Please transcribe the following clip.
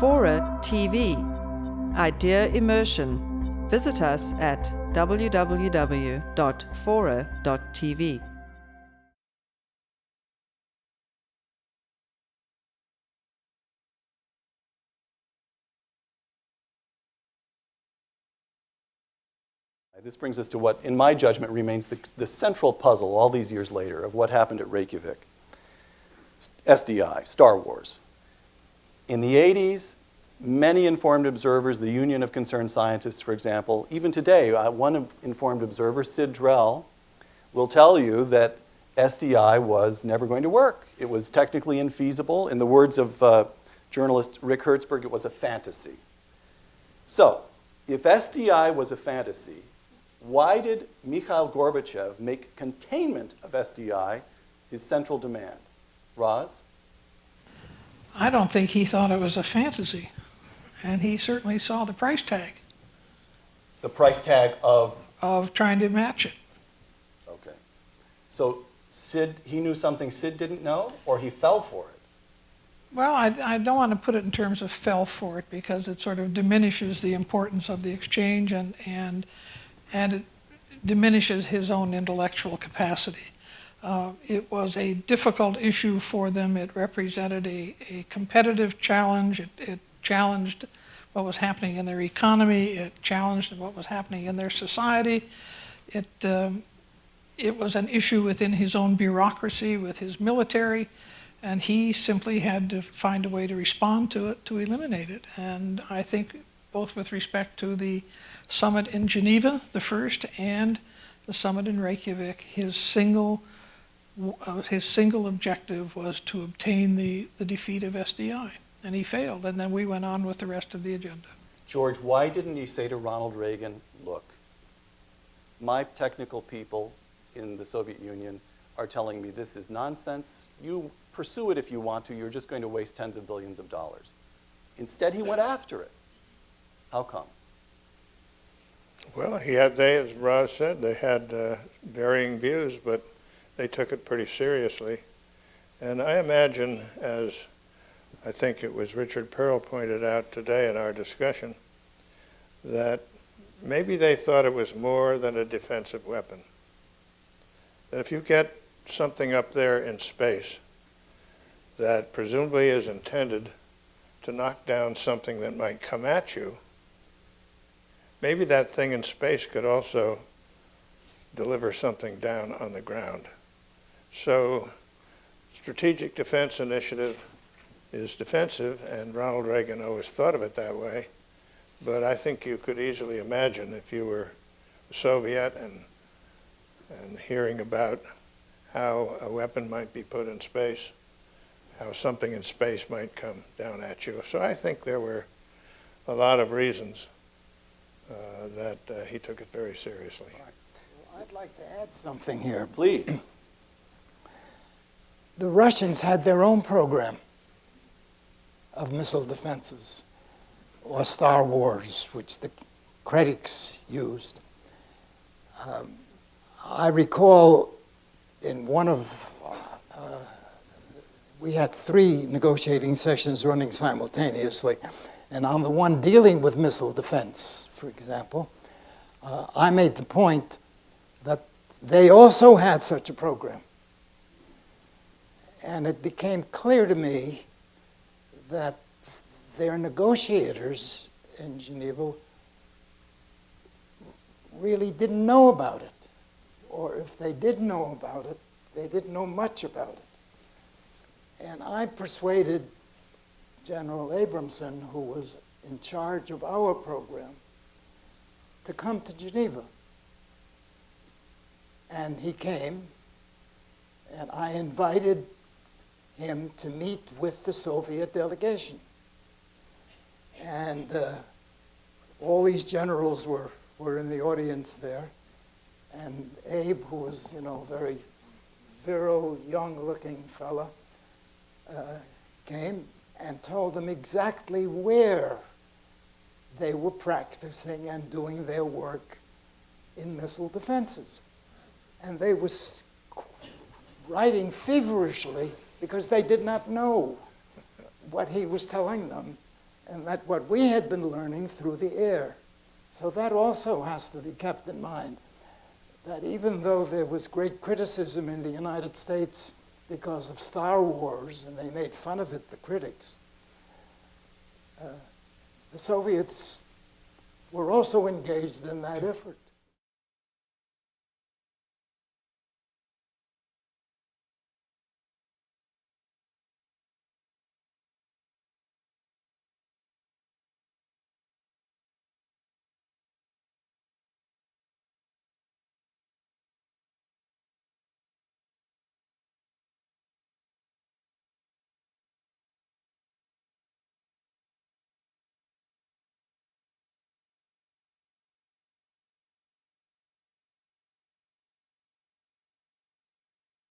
FORA.tv. Idea Immersion. Visit us at www.fora.tv. This brings us to what, in my judgment, remains the central puzzle all these years later of what happened at Reykjavik. SDI, Star Wars. In the 80s, many informed observers, the Union of Concerned Scientists, for example, even today, one informed observer, Sid Drell, will tell you that SDI was never going to work. It was technically infeasible. In the words of journalist Rick Hertzberg, it was a fantasy. So, if SDI was a fantasy, why did Mikhail Gorbachev make containment of SDI his central demand? Roz? I don't think he thought it was a fantasy, and he certainly saw the price tag. The price tag of? Of trying to match it. Okay. So Sid, he knew something Sid didn't know, or he fell for it? Well, I don't want to put it in terms of fell for it, because it sort of diminishes the importance of the exchange and it diminishes his own intellectual capacity. It was a difficult issue for them. It represented a competitive challenge. It challenged what was happening in their economy. It challenged what was happening in their society. It was an issue within his own bureaucracy, with his military, and he simply had to find a way to respond to it, to eliminate it. And I think both with respect to the summit in Geneva, the first, and the summit in Reykjavik, his single objective was to obtain the defeat of SDI, and he failed, and then we went on with the rest of the agenda. George, why didn't he say to Ronald Reagan, look, my technical people in the Soviet Union are telling me this is nonsense. You pursue it if you want to. You're just going to waste tens of billions of dollars. Instead, he went after it. How come? Well, as Roz said, they had varying views, but they took it pretty seriously. And I imagine, as I think it was Richard Pearl pointed out today in our discussion, that maybe they thought it was more than a defensive weapon. That if you get something up there in space that presumably is intended to knock down something that might come at you, maybe that thing in space could also deliver something down on the ground. So strategic defense initiative is defensive, and Ronald Reagan always thought of it that way. But I think you could easily imagine, if you were a Soviet and hearing about how a weapon might be put in space, how something in space might come down at you. So I think there were a lot of reasons that he took it very seriously. Well, I'd like to add something here. Please. The Russians had their own program of missile defenses, or Star Wars, which the critics used. I recall in one of, we had 3 negotiating sessions running simultaneously, and on the one dealing with missile defense, for example, I made the point that they also had such a program. And it became clear to me that their negotiators in Geneva really didn't know about it. Or if they did know about it, they didn't know much about it. And I persuaded General Abramson, who was in charge of our program, to come to Geneva. And he came, and I invited him to meet with the Soviet delegation. And all these generals were in the audience there. And Abe, who was, very virile, young-looking fella, came and told them exactly where they were practicing and doing their work in missile defenses. And they were writing feverishly because they did not know what he was telling them. and that what we had been learning through the air. So that also has to be kept in mind, that even though there was great criticism in the United States because of Star Wars, and they made fun of it, the critics, the Soviets were also engaged in that effort.